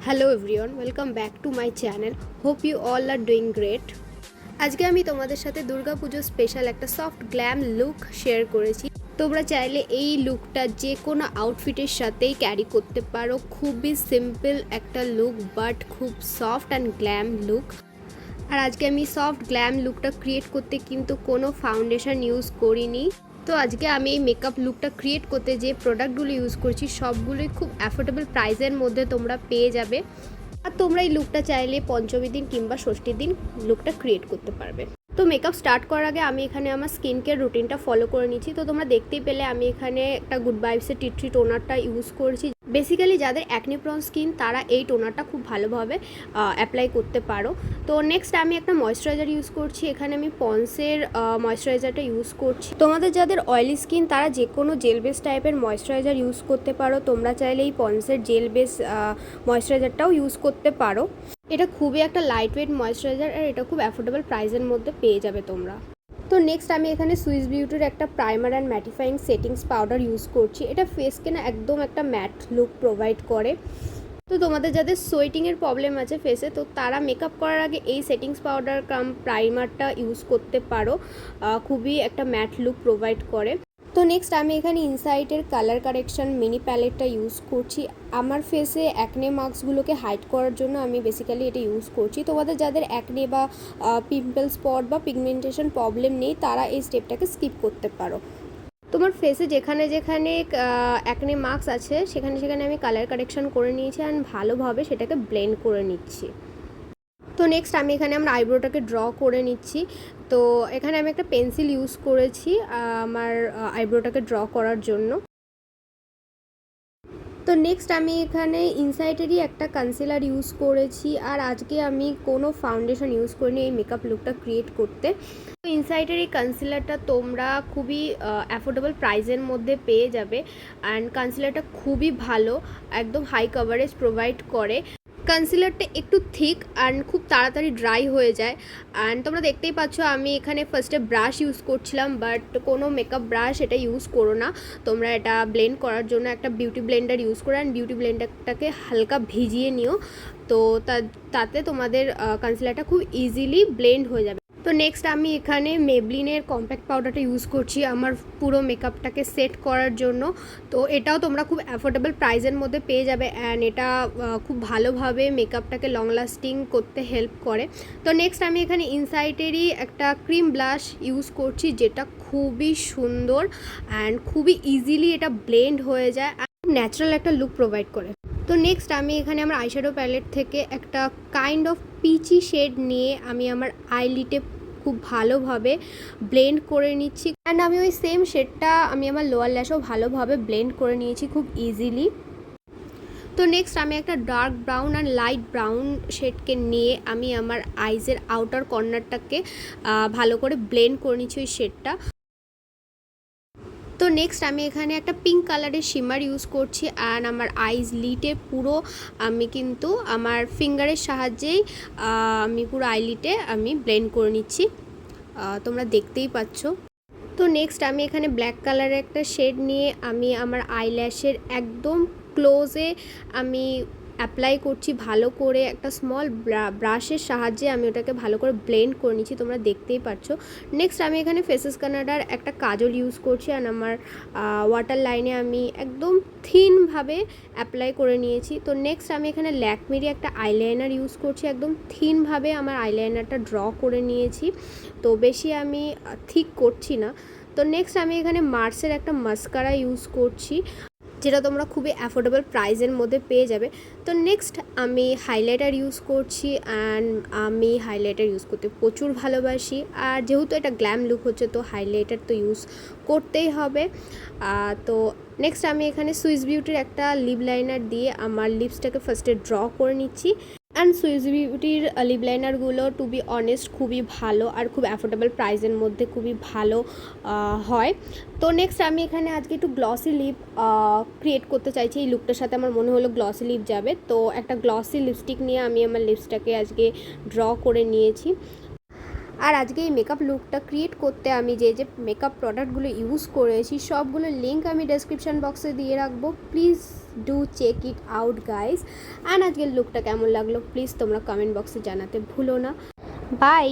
Hello everyone, welcome back to my channel. Hope you all are doing great. আজকে আমি তোমাদের সাথে দুর্গা পুজোর স্পেশাল একটা সফট গ্ল্যাম লুক শেয়ার করেছি। তোমরা চাইলে এই লুকটা যে কোনো আউটফিটের সাথেই ক্যারি করতে পারো। খুবই সিম্পল একটা লুক, বাট খুব সফট অ্যান্ড গ্ল্যাম লুক। আর আজকে আমি সফট গ্ল্যাম লুকটা ক্রিয়েট করতে কিন্তু কোনো ফাউন্ডেশন ইউজ করিনি। তো আজকে আমি এই মেকআপ লুকটা ক্রিয়েট করতে যে প্রোডাক্টগুলো ইউজ করছি সবগুলোই খুব অ্যাফোর্ডেবল প্রাইসের মধ্যে তোমরা পেয়ে যাবে। আর তোমরা এই লুকটা চাইলে পঞ্চমী দিন কিংবা ষষ্ঠীর দিন লুকটা ক্রিয়েট করতে পারবে। তো মেকআপ স্টার্ট করার আগে আমি এখানে আমার স্কিন কেয়ার রুটিনটা ফলো করে নিচ্ছি। তো তোমরা দেখতেই পেলে আমি এখানে একটা গুড ভাইবসের টি ট্রি টোনারটা ইউজ করছি। বেসিক্যালি যাদের অ্যাকনি প্রন স্কিন তারা এই টোনারটা খুব ভালোভাবে অ্যাপ্লাই করতে পারো। তো নেক্সট আমি একটা ময়েশ্চারাইজার ইউজ করছি। এখানে আমি পন্সের ময়েশ্চারাইজারটা ইউজ করছি। তোমাদের যাদের অয়েলি স্কিন তারা যে কোনো জেল বেস টাইপের ময়েশ্চারাইজার ইউজ করতে পারো। তোমরা চাইলে এই পন্সের জেল বেস ময়েশ্চারাইজারটাও ইউজ করতে পারো। এটা খুবই একটা লাইট ওয়েট ময়েশ্চারাইজার আর এটা খুব অ্যাফোর্ডেবল প্রাইসের মধ্যে পেয়ে যাবে তোমরা। তো নেক্সট আমি এখানে সুইস বিউটির একটা primer and mattifying settings powder use করছি। এটা ফেসকে না একদম একটা ম্যাট লুক প্রোভাইড করে। তো তোমাদের যাদের সোয়েটিংয়ের প্রবলেম আছে ফেসে, তো তারা মেকআপ করার আগে এই সেটিংস পাউডার কাম প্রাইমারটা ইউজ করতে পারো। খুবই একটা ম্যাট লুক প্রোভাইড করে। তো নেক্সট আমি এখানে ইনসাইটের কালার কারেকশন মিনি প্যালেটটা ইউজ করছি। আমার ফেসে অ্যাকনে মার্কসগুলোকে হাইড করার জন্য আমি বেসিক্যালি এটা ইউজ করছি। তোমাদের যাদের অ্যাকনে বা পিম্পল স্পট বা পিগমেন্টেশন প্রবলেম নেই তারা এই স্টেপটাকে স্কিপ করতে পারো। তোমার ফেসে যেখানে যেখানে অ্যাকনে মার্কস আছে সেখানে সেখানে আমি কালার কারেকশন করে নিয়েছি অ্যান্ড ভালোভাবে সেটাকে ব্লেন্ড করে নিচ্ছি। তো নেক্সট আমি এখানে আমার আইব্রোটাকে ড্র করে নিচ্ছি। তো এখানে আমি একটা পেন্সিল ইউজ করেছি আমার আইব্রোটাকে ড্র করার জন্য। তো নেক্সট আমি এখানে ইনসাইটেরই একটা কনসিলার ইউজ করেছি। আর আজকে আমি কোনো ফাউন্ডেশন ইউজ করিনি এই মেকআপ লুকটা ক্রিয়েট করতে। তো ইনসাইটের এই কনসিলারটা তোমরা খুবই অ্যাফোর্ডেবল প্রাইসের মধ্যে পেয়ে যাবে। অ্যান্ড কনসিলারটা খুবই ভালো, একদম হাই কভারেজ প্রোভাইড করে। কনসিলারটা একটু থিক অ্যান্ড খুব তাড়াতাড়ি ড্রাই হয়ে যায়। অ্যান্ড তোমরা দেখতেই পাচ্ছ আমি এখানে ফার্স্টে ব্রাশ ইউজ করছিলাম, বাট কোনো মেকআপ ব্রাশ এটা ইউজ করো না। তোমরা এটা ব্লেন্ড করার জন্য একটা বিউটি ব্লেন্ডার ইউজ করো অ্যান্ড বিউটি ব্লেন্ডারটাকে হালকা ভিজিয়ে নিও। তো তাতে তোমাদের কনসিলারটা খুব ইজিলি ব্লেন্ড হয়ে যাবে। তো নেক্সট আমি এখানে মেবলিনের কম্প্যাক্ট পাউডারটা ইউজ করছি আমার পুরো মেকআপটাকে সেট করার জন্য। তো এটাও তোমরা খুব অ্যাফোর্ডেবল প্রাইসের মধ্যে পেয়ে যাবে অ্যান্ড এটা খুব ভালোভাবে মেকআপটাকে লং লাস্টিং করতে হেল্প করে। তো নেক্সট আমি এখানে ইনসাইটেরই একটা ক্রিম ব্লাশ ইউজ করছি যেটা খুবই সুন্দর অ্যান্ড খুবই ইজিলি এটা ব্লেন্ড হয়ে যায় আর ন্যাচারাল একটা লুক প্রোভাইড করে। তো নেক্সট আমি এখানে আমার আইশ্যাডো প্যালেট থেকে একটা কাইন্ড অফ পিচি শেড নিয়ে আমি আমার আইলিটে খুব ভালোভাবে ব্লেন্ড করে নিচ্ছি অ্যান্ড আমি ওই সেম শেডটা আমি আমার লোয়ার ল্যাশেও ভালোভাবে ব্লেন্ড করে নিয়েছি খুব ইজিলি। তো নেক্সট আমি একটা ডার্ক ব্রাউন আর লাইট ব্রাউন শেডকে নিয়ে আমি আমার আইজের আউটার কর্নারটাকে ভালো করে ব্লেন্ড করে নিচ্ছি ওই শেডটা। তো নেক্সট আমি এখানে একটা পিঙ্ক কালারের শিমার ইউজ করছি অ্যান্ড আমার আইজ লিটে পুরো আমি কিন্তু আমার ফিঙ্গারের সাহায্যেই আমি পুরো আইলিটে আমি ব্লেন্ড করে নিচ্ছি, তোমরা দেখতেই পাচ্ছ। তো নেক্সট আমি এখানে ব্ল্যাক কালারের একটা শেড নিয়ে আমি আমার আইল্যাশের একদম ক্লোজে আমি অ্যাপ্লাই করছি ভালো করে একটা স্মল ব্রাশের সাহায্যে আমি ওটাকে ভালো করে ব্লেন্ড করে নিচ্ছি, তোমরা দেখতেই পাচ্ছ। নেক্সট আমি এখানে ফেসেস কানাডার একটা কাজল ইউজ করছি আর আমার ওয়াটার লাইনে আমি একদম থিনভাবে অ্যাপ্লাই করে নিয়েছি। তো নেক্সট আমি এখানে ল্যাকমিরই একটা আইলাইনার ইউজ করছি, একদম থিনভাবে আমার আইলাইনারটা ড্র করে নিয়েছি। তো বেশি আমি থিক করছি না। তো নেক্সট আমি এখানে মার্সের একটা মাস্কারা ইউজ করছি যেটা তোমরা খুবই অ্যাফোর্ডেবল প্রাইসের মধ্যে পেয়ে যাবে। তো নেক্সট আমি হাইলাইটার ইউজ করছি অ্যান্ড আমি হাইলাইটার ইউজ করতে প্রচুর ভালোবাসি। আর যেহেতু এটা গ্ল্যাম লুক হচ্ছে তো হাইলাইটার তো ইউজ করতেই হবে। তো নেক্সট আমি এখানে সুইস বিউটির একটা লিপ লাইনার দিয়ে আমার লিপসটাকে ফার্স্টে ড্র করে নিচ্ছি। অ্যান্ড সুইস বিউটির লিপ লাইনারগুলো টু বি অনেস্ট খুবই ভালো আর খুব অ্যাফোর্ডেবল প্রাইসের মধ্যে খুবই ভালো হয়। তো নেক্সট আমি এখানে আজকে একটু গ্লসি লিপ ক্রিয়েট করতে চাইছি। এই লুকটার সাথে আমার মনে হলো গ্লসি লিপ যাবে, তো একটা গ্লসি লিপস্টিক নিয়ে আমি আমার লিপসটাকে আজকে ড্র করে নিয়েছি। আর আজকে এই মেকআপ লুকটা ক্রিয়েট করতে আমি যে যে মেকআপ প্রোডাক্টগুলো ইউজ করেছি সবগুলোর লিঙ্ক আমি ডেসক্রিপশন বক্সে দিয়ে রাখবো, please do check it out guys. And আজকের লুকটা কেমন লাগলো প্লিজ তোমরা কমেন্ট বক্সে জানাতে ভুলো না। বাই।